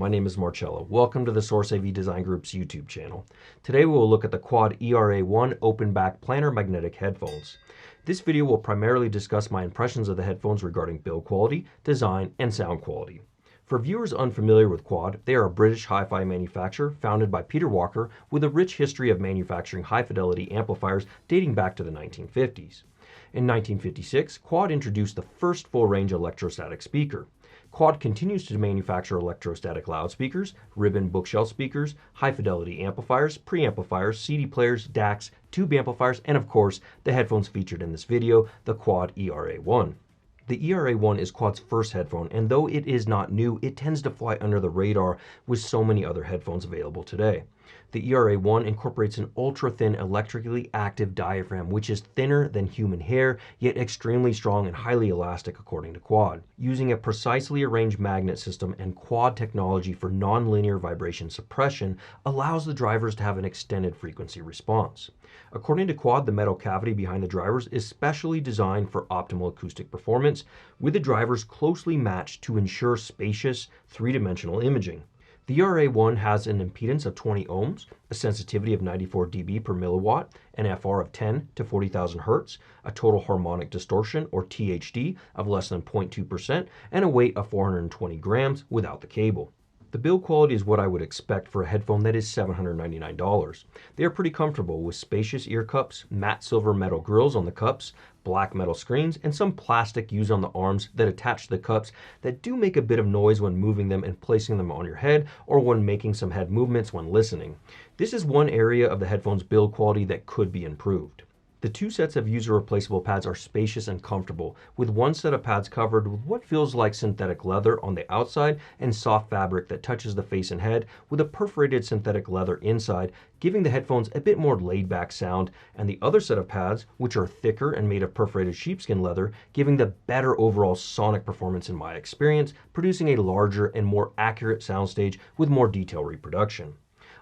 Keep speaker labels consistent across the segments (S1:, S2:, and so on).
S1: my name is Marcello. Welcome to the Source AV Design Group's YouTube channel. Today we will look at the Quad ERA1 open back planar magnetic headphones. This video will primarily discuss my impressions of the headphones regarding build quality, design, and sound quality. For viewers unfamiliar with Quad, they are a British hi-fi manufacturer founded by Peter Walker with a rich history of manufacturing high-fidelity amplifiers dating back to the 1950s. In 1956, Quad introduced the first full-range electrostatic speaker. Quad continues to manufacture electrostatic loudspeakers, ribbon bookshelf speakers, high-fidelity amplifiers, preamplifiers, CD players, DACs, tube amplifiers, and of course, the headphones featured in this video, the Quad ERA1. The ERA1 is Quad's first headphone, and though it is not new, it tends to fly under the radar with so many other headphones available today. The ERA1 incorporates an ultra-thin electrically active diaphragm, which is thinner than human hair, yet extremely strong and highly elastic according to Quad. Using a precisely arranged magnet system and Quad technology for nonlinear vibration suppression allows the drivers to have an extended frequency response. According to Quad, the metal cavity behind the drivers is specially designed for optimal acoustic performance, with the drivers closely matched to ensure spacious, three-dimensional imaging. The ERA1 has an impedance of 20 ohms, a sensitivity of 94 dB per milliwatt, an FR of 10 to 40,000 Hz, a total harmonic distortion, or THD, of less than 0.2%, and a weight of 420 grams without the cable. The build quality is what I would expect for a headphone that is $799. They are pretty comfortable with spacious ear cups, matte silver metal grills on the cups, black metal screens, and some plastic used on the arms that attach to the cups that do make a bit of noise when moving them and placing them on your head or when making some head movements when listening. This is one area of the headphone's build quality that could be improved. The two sets of user replaceable pads are spacious and comfortable, with one set of pads covered with what feels like synthetic leather on the outside and soft fabric that touches the face and head with a perforated synthetic leather inside, giving the headphones a bit more laid-back sound, and the other set of pads, which are thicker and made of perforated sheepskin leather, giving the better overall sonic performance in my experience, producing a larger and more accurate soundstage with more detailed reproduction.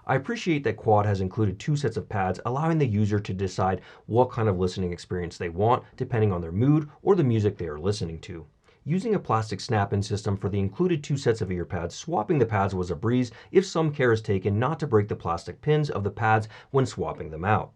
S1: I appreciate that Quad has included two sets of pads, allowing the user to decide what kind of listening experience they want, depending on their mood or the music they are listening to. Using a plastic snap-in system for the included two sets of ear pads, swapping the pads was a breeze if some care is taken not to break the plastic pins of the pads when swapping them out.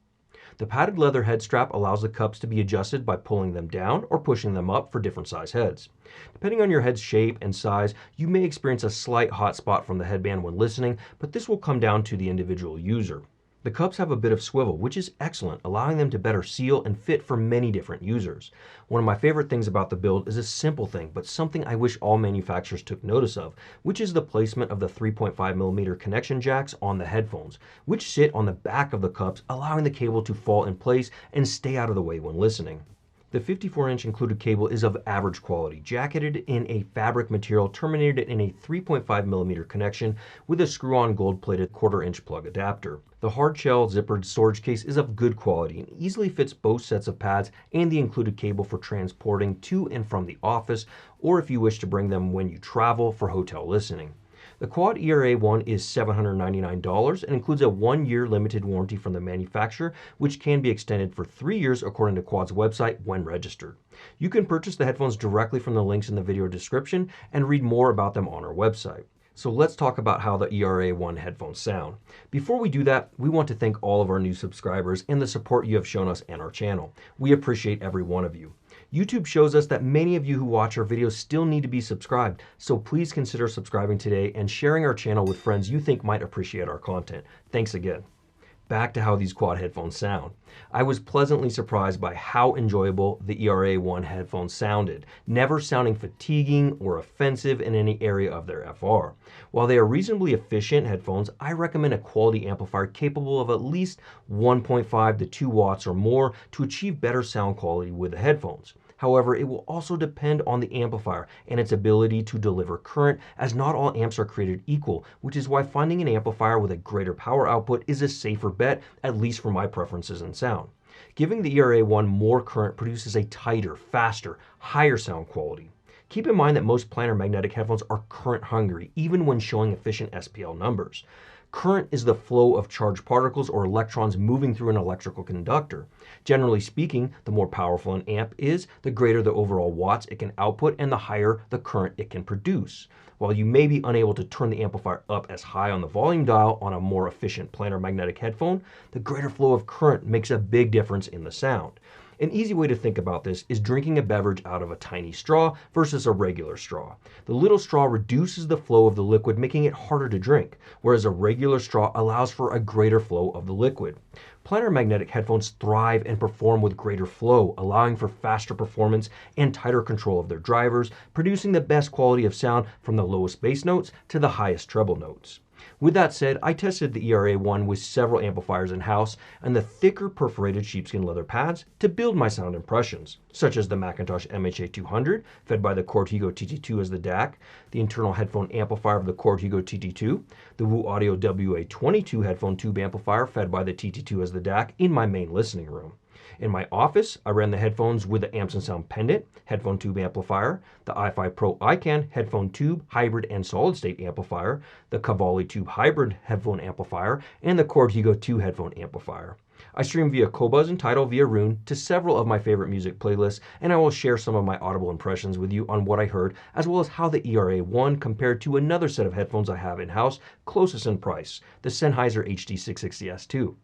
S1: The padded leather head strap allows the cups to be adjusted by pulling them down or pushing them up for different size heads. Depending on your head's shape and size, you may experience a slight hot spot from the headband when listening, but this will come down to the individual user. The cups have a bit of swivel, which is excellent, allowing them to better seal and fit for many different users. One of my favorite things about the build is a simple thing, but something I wish all manufacturers took notice of, which is the placement of the 3.5mm connection jacks on the headphones, which sit on the back of the cups, allowing the cable to fall in place and stay out of the way when listening. The 54-inch included cable is of average quality, jacketed in a fabric material terminated in a 3.5mm connection with a screw-on gold-plated 1/4-inch plug adapter. The hard-shell zippered storage case is of good quality and easily fits both sets of pads and the included cable for transporting to and from the office, or if you wish to bring them when you travel for hotel listening. The Quad ERA1 is $799 and includes a 1-year limited warranty from the manufacturer, which can be extended for 3 years according to Quad's website when registered. You can purchase the headphones directly from the links in the video description and read more about them on our website. So let's talk about how the ERA1 headphones sound. Before we do that, we want to thank all of our new subscribers and the support you have shown us and our channel. We appreciate every one of you. YouTube shows us that many of you who watch our videos still need to be subscribed, so please consider subscribing today and sharing our channel with friends you think might appreciate our content. Thanks again. Back to how these Quad headphones sound. I was pleasantly surprised by how enjoyable the ERA1 headphones sounded, never sounding fatiguing or offensive in any area of their FR. While they are reasonably efficient headphones, I recommend a quality amplifier capable of at least 1.5 to 2 watts or more to achieve better sound quality with the headphones. However, it will also depend on the amplifier and its ability to deliver current, as not all amps are created equal, which is why finding an amplifier with a greater power output is a safer bet, at least for my preferences in sound. Giving the ERA1 more current produces a tighter, faster, higher sound quality. Keep in mind that most planar magnetic headphones are current hungry, even when showing efficient SPL numbers. Current is the flow of charged particles or electrons moving through an electrical conductor. Generally speaking, the more powerful an amp is, the greater the overall watts it can output and the higher the current it can produce. While you may be unable to turn the amplifier up as high on the volume dial on a more efficient planar magnetic headphone, the greater flow of current makes a big difference in the sound. An easy way to think about this is drinking a beverage out of a tiny straw versus a regular straw. The little straw reduces the flow of the liquid, making it harder to drink, whereas a regular straw allows for a greater flow of the liquid. Planar magnetic headphones thrive and perform with greater flow, allowing for faster performance and tighter control of their drivers, producing the best quality of sound from the lowest bass notes to the highest treble notes. With that said, I tested the ERA1 with several amplifiers in-house and the thicker perforated sheepskin leather pads to build my sound impressions, such as the Macintosh MHA200, fed by the Chord Hugo TT2 as the DAC, the internal headphone amplifier of the Chord Hugo TT2, the Wu Audio WA22 headphone tube amplifier fed by the TT2 as the DAC in my main listening room. In my office, I ran the headphones with the Amps & Sound Pendant headphone tube amplifier, the i5 Pro iCan headphone tube, hybrid and solid-state amplifier, the Cavalli tube hybrid headphone amplifier, and the Chord Hugo 2 headphone amplifier. I stream via Qobuz and Tidal via Roon to several of my favorite music playlists, and I will share some of my audible impressions with you on what I heard, as well as how the ERA1 compared to another set of headphones I have in-house, closest in price, the Sennheiser HD660S2.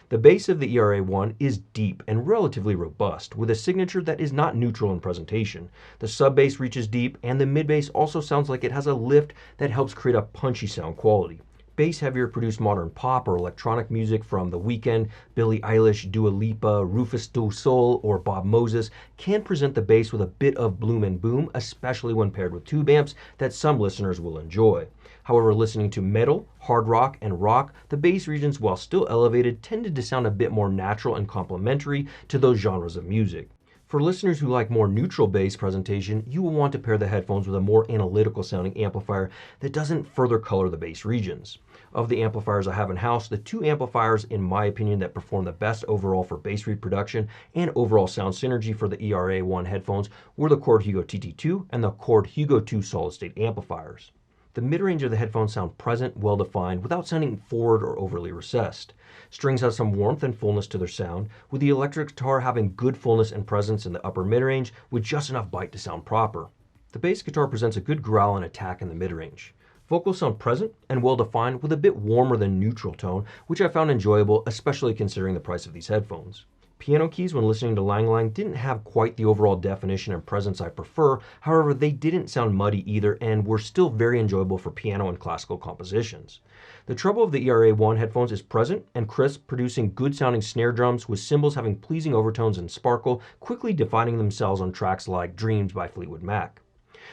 S1: The bass of the ERA1 is deep and relatively robust, with a signature that is not neutral in presentation. The sub-bass reaches deep, and the mid-bass also sounds like it has a lift that helps create a punchy sound quality. Bass-heavier produced modern pop or electronic music from The Weeknd, Billie Eilish, Dua Lipa, Rufus Du Sol, or Bob Moses can present the bass with a bit of bloom and boom, especially when paired with tube amps that some listeners will enjoy. However, listening to metal, hard rock, and rock, the bass regions, while still elevated, tended to sound a bit more natural and complementary to those genres of music. For listeners who like more neutral bass presentation, you will want to pair the headphones with a more analytical sounding amplifier that doesn't further color the bass regions. Of the amplifiers I have in-house, the two amplifiers, in my opinion, that perform the best overall for bass reproduction and overall sound synergy for the ERA1 headphones were the Chord Hugo TT2 and the Chord Hugo 2 solid-state amplifiers. The mid-range of the headphones sound present, well-defined, without sounding forward or overly recessed. Strings have some warmth and fullness to their sound, with the electric guitar having good fullness and presence in the upper mid-range with just enough bite to sound proper. The bass guitar presents a good growl and attack in the mid-range. Vocals sound present and well-defined with a bit warmer than neutral tone, which I found enjoyable, especially considering the price of these headphones. Piano keys when listening to Lang Lang didn't have quite the overall definition and presence I prefer, however they didn't sound muddy either and were still very enjoyable for piano and classical compositions. The treble of the ERA1 headphones is present and crisp, producing good sounding snare drums with cymbals having pleasing overtones and sparkle, quickly defining themselves on tracks like Dreams by Fleetwood Mac.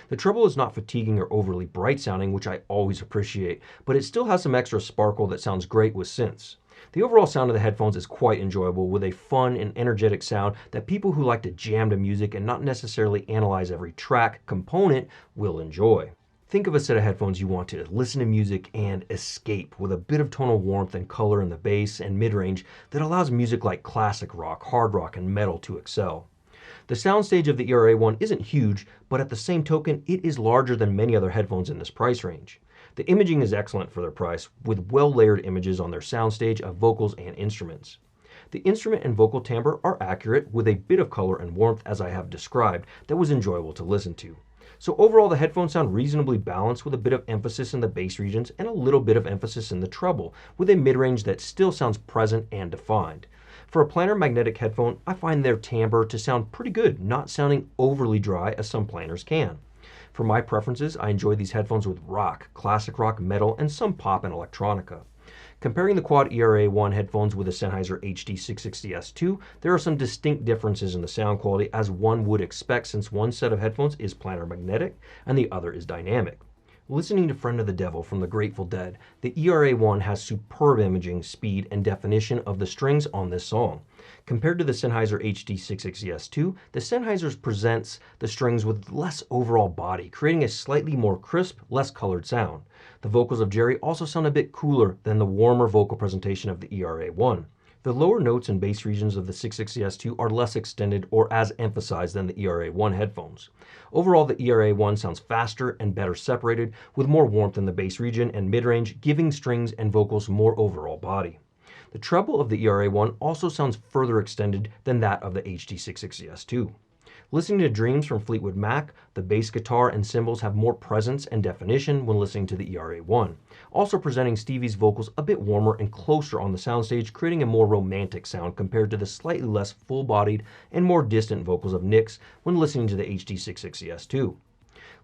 S1: The treble is not fatiguing or overly bright sounding, which I always appreciate, but it still has some extra sparkle that sounds great with synths. The overall sound of the headphones is quite enjoyable, with a fun and energetic sound that people who like to jam to music and not necessarily analyze every track component will enjoy. Think of a set of headphones you want to listen to music and escape, with a bit of tonal warmth and color in the bass and mid-range that allows music like classic rock, hard rock, and metal to excel. The soundstage of the ERA1 isn't huge, but at the same token, it is larger than many other headphones in this price range. The imaging is excellent for their price, with well-layered images on their soundstage of vocals and instruments. The instrument and vocal timbre are accurate, with a bit of color and warmth as I have described that was enjoyable to listen to. So overall, the headphones sound reasonably balanced, with a bit of emphasis in the bass regions and a little bit of emphasis in the treble, with a mid-range that still sounds present and defined. For a planar magnetic headphone, I find their timbre to sound pretty good, not sounding overly dry as some planars can. For my preferences, I enjoy these headphones with rock, classic rock, metal, and some pop and electronica. Comparing the Quad ERA1 headphones with the Sennheiser HD660S2, there are some distinct differences in the sound quality, as one would expect, since one set of headphones is planar magnetic and the other is dynamic. Listening to Friend of the Devil from the Grateful Dead, the ERA1 has superb imaging, speed, and definition of the strings on this song. Compared to the Sennheiser HD660S2, the Sennheiser presents the strings with less overall body, creating a slightly more crisp, less colored sound. The vocals of Jerry also sound a bit cooler than the warmer vocal presentation of the ERA1. The lower notes and bass regions of the 660S2 are less extended or as emphasized than the ERA1 headphones. Overall, the ERA1 sounds faster and better separated, with more warmth in the bass region and mid-range, giving strings and vocals more overall body. The treble of the ERA1 also sounds further extended than that of the HD660S2. Listening to Dreams from Fleetwood Mac, the bass guitar and cymbals have more presence and definition when listening to the ERA1, also presenting Stevie's vocals a bit warmer and closer on the soundstage, creating a more romantic sound compared to the slightly less full-bodied and more distant vocals of Nick's when listening to the HD660S2.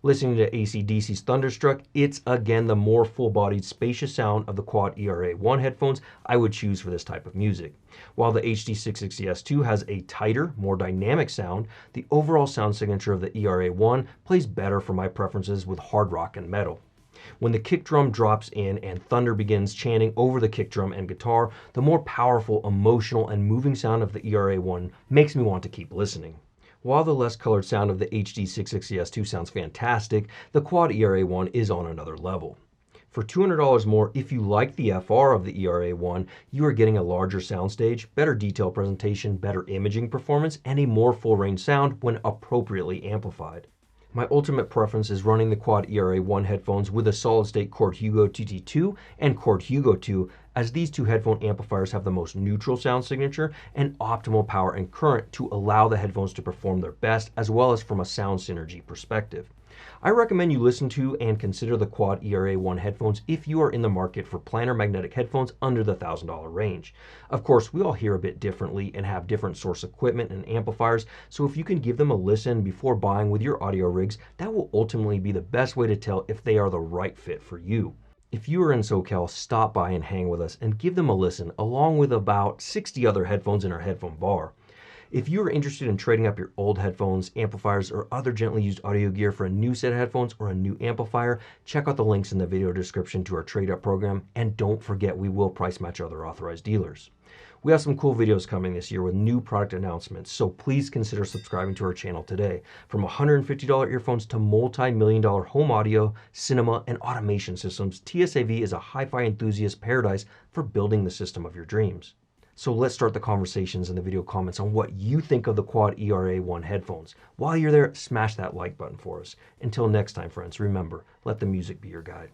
S1: Listening to AC/DC's Thunderstruck, it's again the more full-bodied, spacious sound of the Quad ERA1 headphones I would choose for this type of music. While the HD660S2 has a tighter, more dynamic sound, the overall sound signature of the ERA1 plays better for my preferences with hard rock and metal. When the kick drum drops in and thunder begins chanting over the kick drum and guitar, the more powerful, emotional, and moving sound of the ERA1 makes me want to keep listening. While the less colored sound of the HD660S2 sounds fantastic, the Quad ERA1 is on another level. For $200 more, if you like the FR of the ERA1, you are getting a larger soundstage, better detail presentation, better imaging performance, and a more full-range sound when appropriately amplified. My ultimate preference is running the Quad ERA1 headphones with a solid-state Chord Hugo TT2 and Chord Hugo 2, as these two headphone amplifiers have the most neutral sound signature and optimal power and current to allow the headphones to perform their best, as well as from a sound synergy perspective. I recommend you listen to and consider the Quad ERA1 headphones if you are in the market for planar magnetic headphones under the $1,000 range. Of course, we all hear a bit differently and have different source equipment and amplifiers, so if you can give them a listen before buying with your audio rigs, that will ultimately be the best way to tell if they are the right fit for you. If you are in SoCal, stop by and hang with us and give them a listen, along with about 60 other headphones in our headphone bar. If you are interested in trading up your old headphones, amplifiers, or other gently used audio gear for a new set of headphones or a new amplifier, check out the links in the video description to our trade-up program, and don't forget we will price match other authorized dealers. We have some cool videos coming this year with new product announcements, so please consider subscribing to our channel today. From $150 earphones to multi-million-dollar home audio, cinema, and automation systems, TSAV is a hi-fi enthusiast paradise for building the system of your dreams. So let's start the conversations in the video comments on what you think of the Quad ERA1 headphones. While you're there, smash that like button for us. Until next time, friends, remember, let the music be your guide.